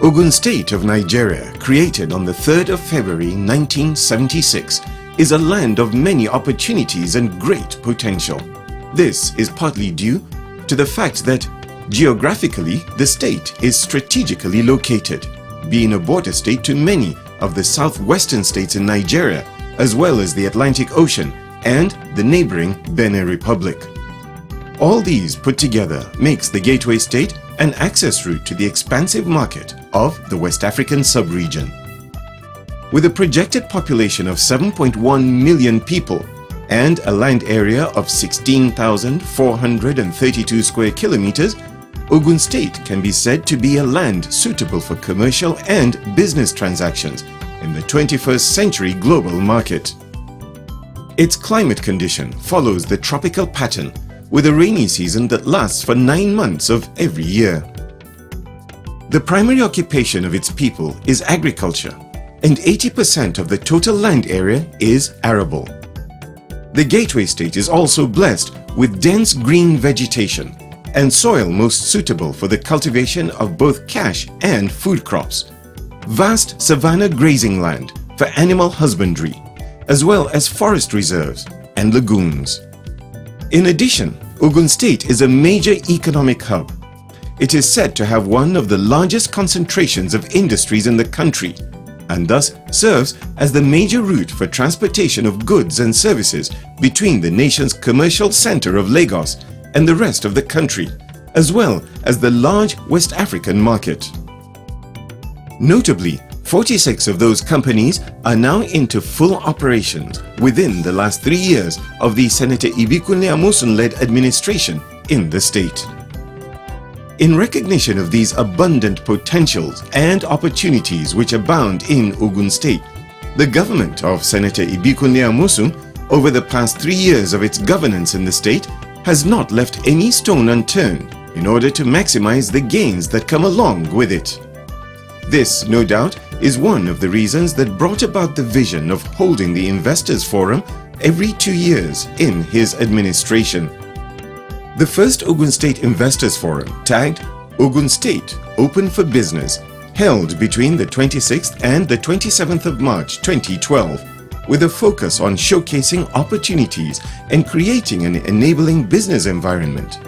Ogun State of Nigeria, created on the 3rd of February 1976, is a land of many opportunities and great potential. This is partly due to the fact that geographically the state is strategically located, being a border state to many of the southwestern states in Nigeria, as well as the Atlantic Ocean and the neighboring Benin Republic. All these put together makes the Gateway State an access route to the expansive market of the West African sub-region. With a projected population of 7.1 million people and a land area of 16,432 square kilometers, Ogun State can be said to be a land suitable for commercial and business transactions in the 21st century global market. Its climate condition follows the tropical pattern, with a rainy season that lasts for 9 months of every year. The primary occupation of its people is agriculture, and 80% of the total land area is arable. The Gateway State is also blessed with dense green vegetation and soil most suitable for the cultivation of both cash and food crops, vast savanna grazing land for animal husbandry, as well as forest reserves and lagoons. In addition, Ogun State is a major economic hub. It is said to have one of the largest concentrations of industries in the country, and thus serves as the major route for transportation of goods and services between the nation's commercial center of Lagos and the rest of the country, as well as the large West African market. Notably, 46 of those companies are now into full operations within the last 3 years of the Senator Ibikunle Amosun-led administration in the state. In recognition of these abundant potentials and opportunities which abound in Ogun State, the government of Senator Ibikunle Amosun, over the past 3 years of its governance in the state, has not left any stone unturned in order to maximize the gains that come along with it. This, no doubt, is one of the reasons that brought about the vision of holding the Investors Forum every 2 years in his administration. The first Ogun State Investors Forum, tagged Ogun State Open for Business, held between the 26th and the 27th of March 2012, with a focus on showcasing opportunities and creating an enabling business environment.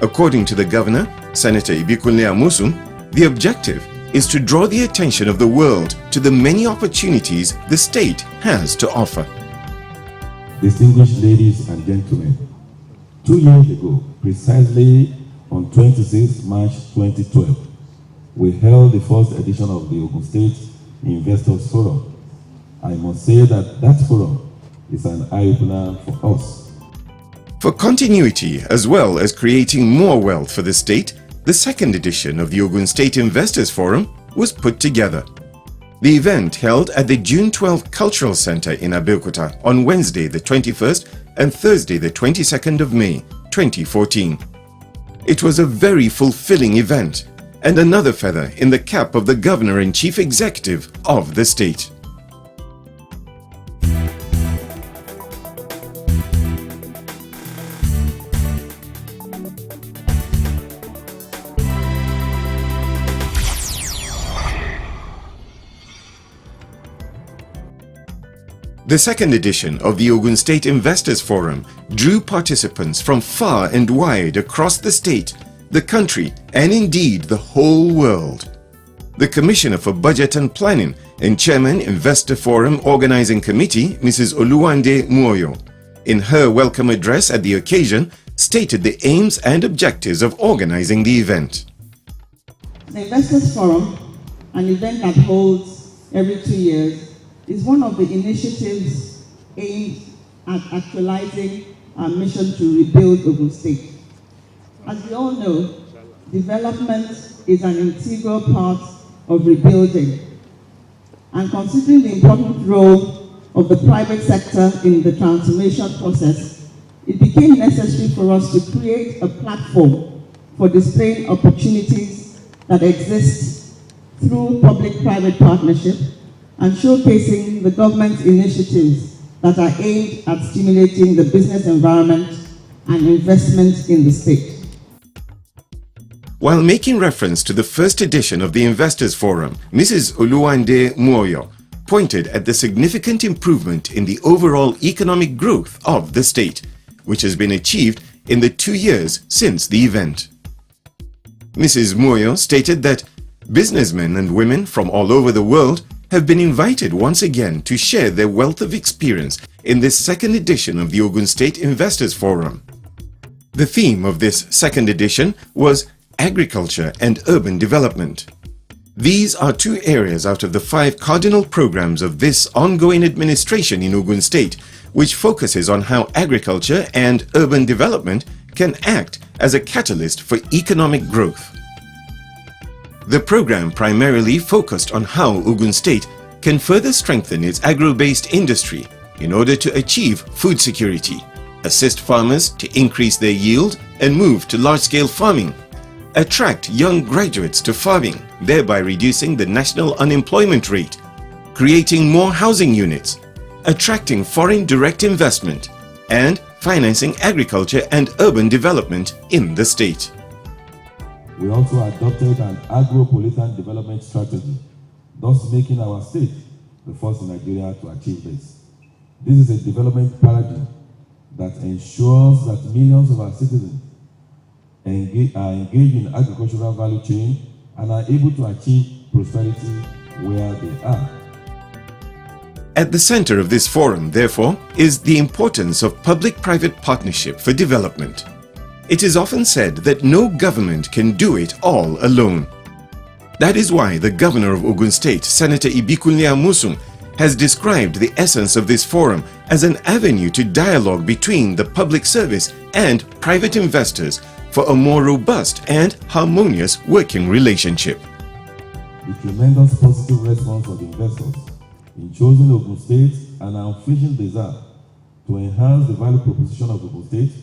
According to the Governor, Senator Ibikunle Amosun, the objective is to draw the attention of the world to the many opportunities the state has to offer. Distinguished ladies and gentlemen, 2 years ago, precisely on 26 March 2012, we held the first edition of the Ogun State Investors Forum. I must say that forum is an eye-opener for us. For continuity as well as creating more wealth for the state, the second edition of the Ogun State Investors Forum was put together. The event held at the June 12 Cultural Center in Abeokuta on Wednesday the 21st and Thursday the 22nd of May 2014. It was a very fulfilling event and another feather in the cap of the Governor and Chief Executive of the state. The second edition of the Ogun State Investors Forum drew participants from far and wide across the state, the country, and indeed the whole world. The Commissioner for Budget and Planning and Chairman Investor Forum Organizing Committee, Mrs. Oluwande Muoyo, in her welcome address at the occasion, stated the aims and objectives of organizing the event. The Investors Forum, an event that holds every 2 years, is one of the initiatives aimed at actualizing our mission to rebuild Ogun State. As we all know, development is an integral part of rebuilding. And considering the important role of the private sector in the transformation process, it became necessary for us to create a platform for displaying opportunities that exist through public-private partnership and showcasing the government's initiatives that are aimed at stimulating the business environment and investment in the state. While making reference to the first edition of the Investors Forum, Mrs. Oluwande Muoyo pointed at the significant improvement in the overall economic growth of the state, which has been achieved in the 2 years since the event. Mrs. Muoyo stated that businessmen and women from all over the world have been invited once again to share their wealth of experience in this second edition of the Ogun State Investors Forum. The theme of this second edition was agriculture and urban development. These are 2 areas out of the 5 cardinal programs of this ongoing administration in Ogun State, which focuses on how agriculture and urban development can act as a catalyst for economic growth. The program primarily focused on how Ogun State can further strengthen its agro-based industry in order to achieve food security, assist farmers to increase their yield and move to large-scale farming, attract young graduates to farming, thereby reducing the national unemployment rate, creating more housing units, attracting foreign direct investment, and financing agriculture and urban development in the state. We also adopted an agro-pollutant development strategy, thus making our state the first in Nigeria to achieve this. This is a development paradigm that ensures that millions of our citizens are engaged in agricultural value chain and are able to achieve prosperity where they are. At the center of this forum, therefore, is the importance of public-private partnership for development. It is often said that no government can do it all alone. That is why the governor of Ogun State, Senator Ibikunle Amosun, has described the essence of this forum as an avenue to dialogue between the public service and private investors for a more robust and harmonious working relationship. The tremendous positive response of investors in choosing Ogun State and our unflinching desire to enhance the value proposition of Ogun State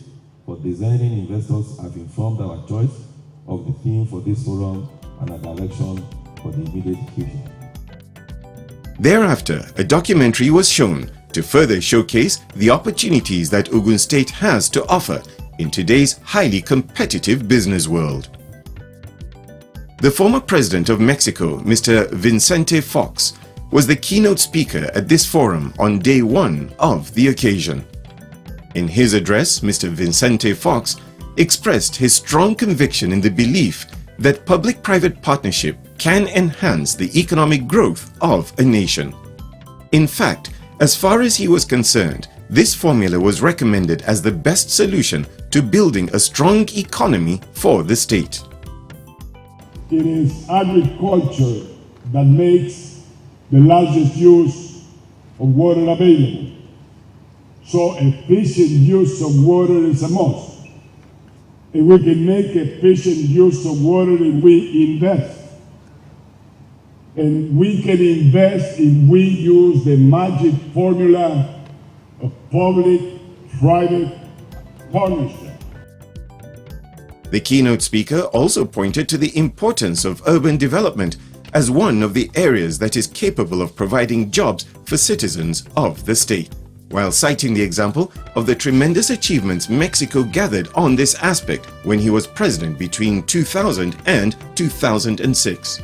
for designing investors have informed our choice of the theme for this forum and a direction for the immediate future. Thereafter, a documentary was shown to further showcase the opportunities that Ogun State has to offer in today's highly competitive business world. The former president of Mexico, Mr. Vicente Fox, was the keynote speaker at this forum on day 1 of the occasion. In his address, Mr. Vicente Fox expressed his strong conviction in the belief that public-private partnership can enhance the economic growth of a nation. In fact, as far as he was concerned, this formula was recommended as the best solution to building a strong economy for the state. It is agriculture that makes the largest use of water available. So efficient use of water is a must. And we can make efficient use of water if we invest. And we can invest if we use the magic formula of public-private partnership. The keynote speaker also pointed to the importance of urban development as one of the areas that is capable of providing jobs for citizens of the state, while citing the example of the tremendous achievements Mexico gathered on this aspect when he was president between 2000 and 2006.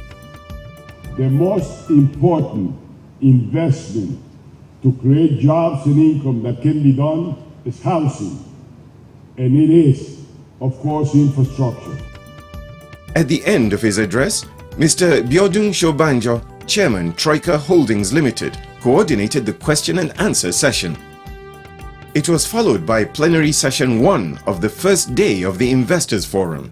The most important investment to create jobs and income that can be done is housing, and it is, of course, infrastructure. At the end of his address, Mr. Biodun Shobanjo, Chairman Troika Holdings Limited, coordinated the question and answer session. It was followed by plenary session 1 of the first day of the Investors Forum.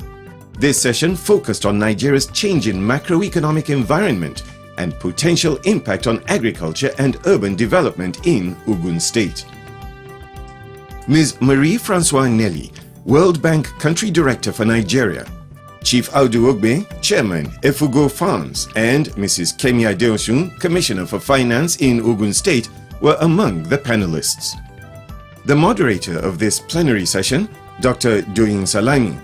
This session focused on Nigeria's changing macroeconomic environment and potential impact on agriculture and urban development in Ogun State. Ms. Marie-Francois Nelly, World Bank Country Director for Nigeria, Chief Audu Ogbe, Chairman, Efugo Farms, and Mrs. Kemi Adeosun, Commissioner for Finance in Ogun State, were among the panelists. The moderator of this plenary session, Dr. Doyin Salami,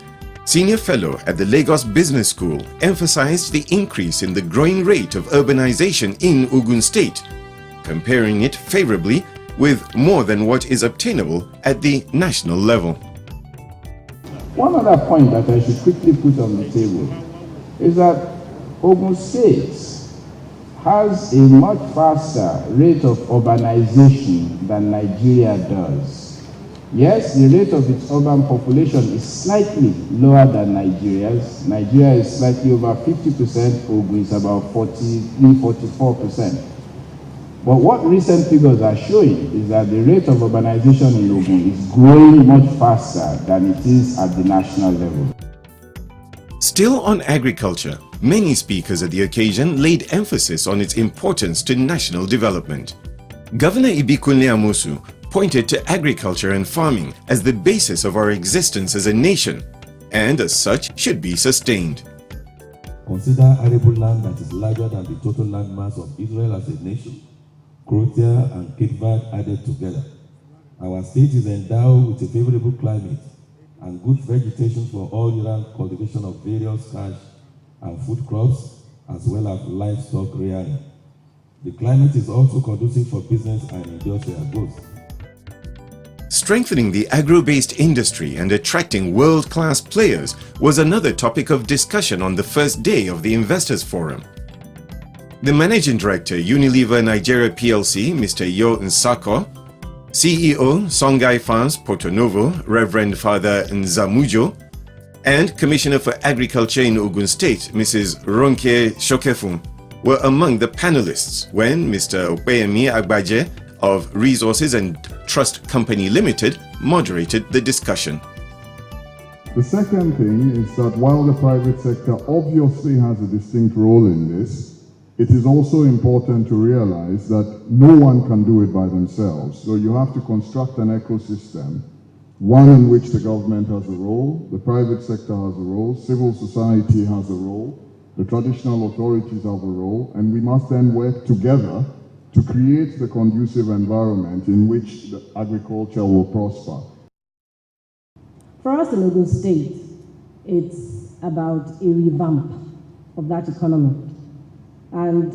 Senior Fellow at the Lagos Business School, emphasized the increase in the growing rate of urbanization in Ogun State, comparing it favorably with more than what is obtainable at the national level. One other point that I should quickly put on the table is that Ogun State has a much faster rate of urbanization than Nigeria does. Yes, the rate of its urban population is slightly lower than Nigeria's. Nigeria is slightly over 50%, Ogun is about 43-44%. But what recent figures are showing is that the rate of urbanization in Ogun is growing much faster than it is at the national level. Still on agriculture, many speakers at the occasion laid emphasis on its importance to national development. Governor Ibikunle Amosu pointed to agriculture and farming as the basis of our existence as a nation, and as such should be sustained. Consider arable land that is larger than the total landmass of Israel as a nation, Croatia and Cape Verde added together. Our state is endowed with a favorable climate and good vegetation for all-year-round cultivation of various cash and food crops, as well as livestock rearing. The climate is also conducive for business and industrial growth. Strengthening the agro-based industry and attracting world-class players was another topic of discussion on the first day of the Investors Forum. The Managing Director, Unilever Nigeria PLC, Mr. Yo Nsako, CEO, Songhai Farms Porto Novo, Reverend Father Nzamujo, and Commissioner for Agriculture in Ogun State, Mrs. Ronke Shokefun, were among the panelists when Mr. Opeyemi Agbaje of Resources and Trust Company Limited moderated the discussion. The second thing is that while the private sector obviously has a distinct role in this, it is also important to realize that no one can do it by themselves. So you have to construct an ecosystem, one in which the government has a role, the private sector has a role, civil society has a role, the traditional authorities have a role, and we must then work together to create the conducive environment in which the agriculture will prosper. For us in Ogun State, it's about a revamp of that economy. And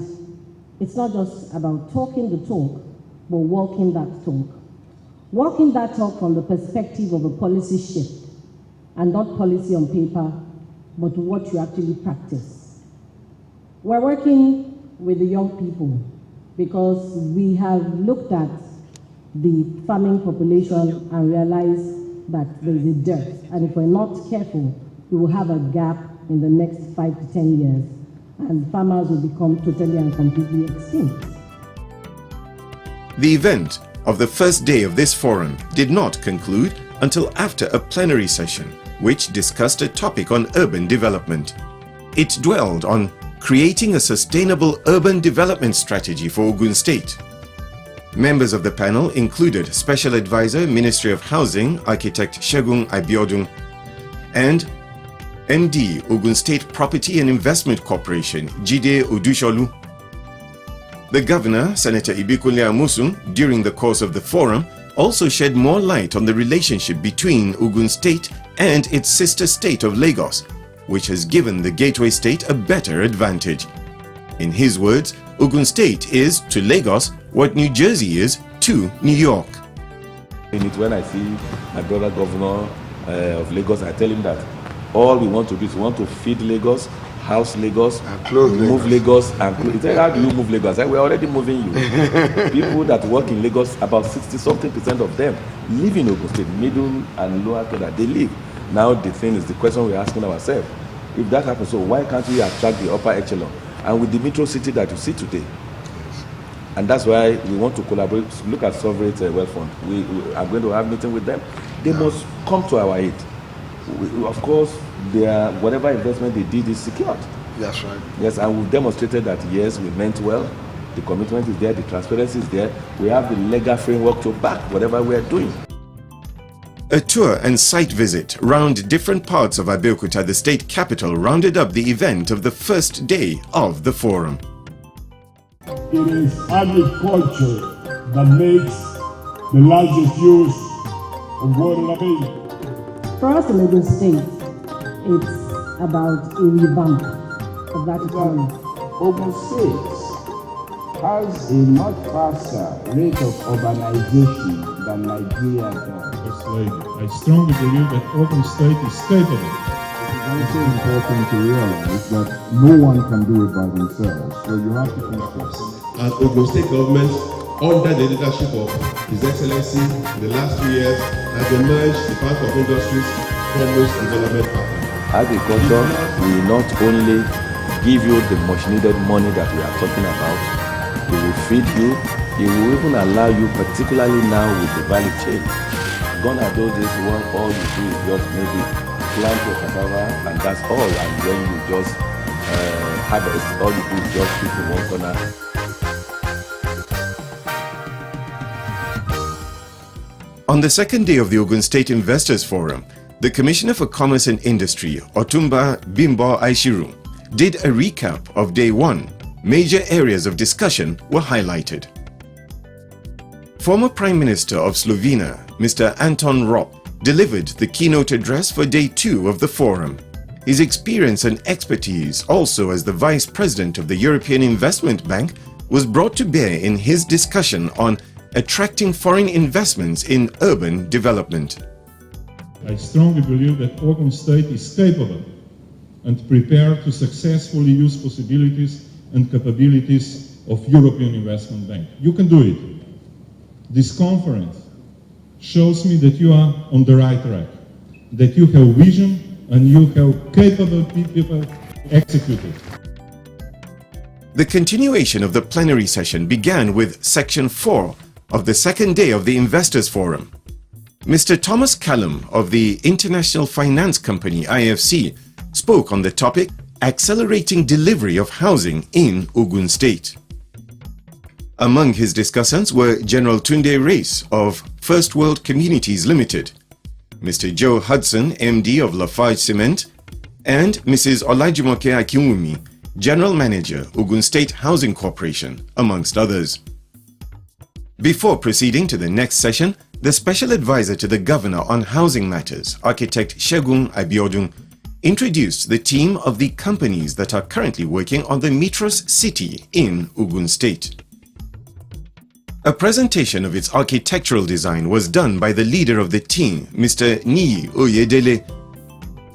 it's not just about talking the talk, but walking that talk. Walking that talk from the perspective of a policy shift, and not policy on paper, but what you actually practice. We're working with the young people because we have looked at the farming population and realized that there is a dearth. And if we're not careful, we will have a gap in the next 5 to 10 years. And farmers will become totally and completely extinct. The event of the first day of this forum did not conclude until after a plenary session, which discussed a topic on urban development. It dwelled on creating a sustainable urban development strategy for Ogun State. Members of the panel included Special Advisor, Ministry of Housing, Architect Segun Abiodun, and MD, Ogun State Property and Investment Corporation, Jide Odusholu. The Governor, Senator Ibikunle Amosu, during the course of the forum, also shed more light on the relationship between Ogun State and its sister state of Lagos, which has given the Gateway State a better advantage. In his words, Ogun State is to Lagos what New Jersey is to New York. When I see my brother governor of Lagos, I tell him that all we want to do is we want to feed Lagos, house Lagos, move Lagos, and he said, how do you move Lagos? I said, we're already moving you. People that work in Lagos, about 60-something% of them live in Ogun State, middle and lower Canada, they live. Now the thing is, the question we're asking ourselves, if that happens, so why can't we attract the upper echelon? And with the metro city that you see today, and that's why we want to collaborate, look at Sovereign Wealth Fund. We are going to have a meeting with them. They must come to our aid. Of course, whatever investment they did is secured. That's right. Yes, and we've demonstrated that, yes, we meant well. The commitment is there, the transparency is there. We have the legal framework to back whatever we are doing. A tour and site visit round different parts of Abeokuta, the state capital, rounded up the event of the first day of the forum. It is agriculture that makes the largest use of water available. For us in Ogun State, it's about a revamp of that economy. Ogun State has a much faster rate of urbanization than Nigeria does. First Lady, I strongly believe that Ogun State is capable. It is also important to realize that no one can do it by themselves, so you have to consider. As Ogun State government, under the leadership of His Excellency, in the last 2 years, has emerged the Bank of Industry's foremost development partner. Agriculture will not only give you the much needed money that we are talking about, it will feed you, it will even allow you, particularly now with the value chain. Gone are those days when all you do is just maybe plant your cassava and that's all, and when you just harvest, all you do is just put in one corner. On the second day of the Ogun State Investors Forum, the Commissioner for Commerce and Industry, Otumba Bimbo Aishiru, did a recap of day one. Major areas of discussion were highlighted. Former Prime Minister of Slovenia, Mr. Anton Rop, delivered the keynote address for day two of the forum. His experience and expertise, also as the Vice President of the European Investment Bank, was brought to bear in his discussion on attracting foreign investments in urban development. I strongly believe that Ogun State is capable and prepared to successfully use possibilities and capabilities of European Investment Bank. You can do it. This conference shows me that you are on the right track, that you have vision and you have capable people executing. The continuation of the plenary session began with Section 4 of the second day of the Investors Forum. Mr. Thomas Callum of the International Finance Company IFC spoke on the topic Accelerating Delivery of Housing in Ogun State. Among his discussants were General Tunde Race of First World Communities Limited, Mr. Joe Hudson, MD of Lafarge Cement, and Mrs. Olajumoke Akinwumi, General Manager, Ogun State Housing Corporation, amongst others. Before proceeding to the next session, the Special Advisor to the Governor on Housing Matters, Architect Segun Abiodun, introduced the team of the companies that are currently working on the Mitros City in Ogun State. A presentation of its architectural design was done by the leader of the team, Mr. Niyi Oyedele.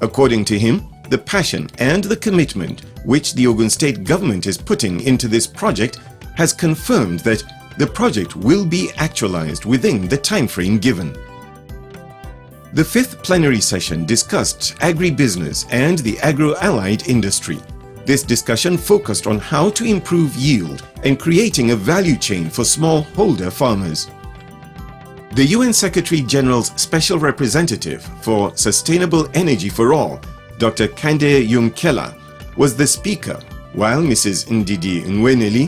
According to him, the passion and the commitment which the Ogun State government is putting into this project has confirmed that the project will be actualized within the timeframe given. The fifth plenary session discussed agribusiness and the agro-allied industry. This discussion focused on how to improve yield and creating a value chain for smallholder farmers. The UN Secretary General's Special Representative for Sustainable Energy for All, Dr. Kande Yumkela, was the speaker, while Mrs. Ndidi Nweneli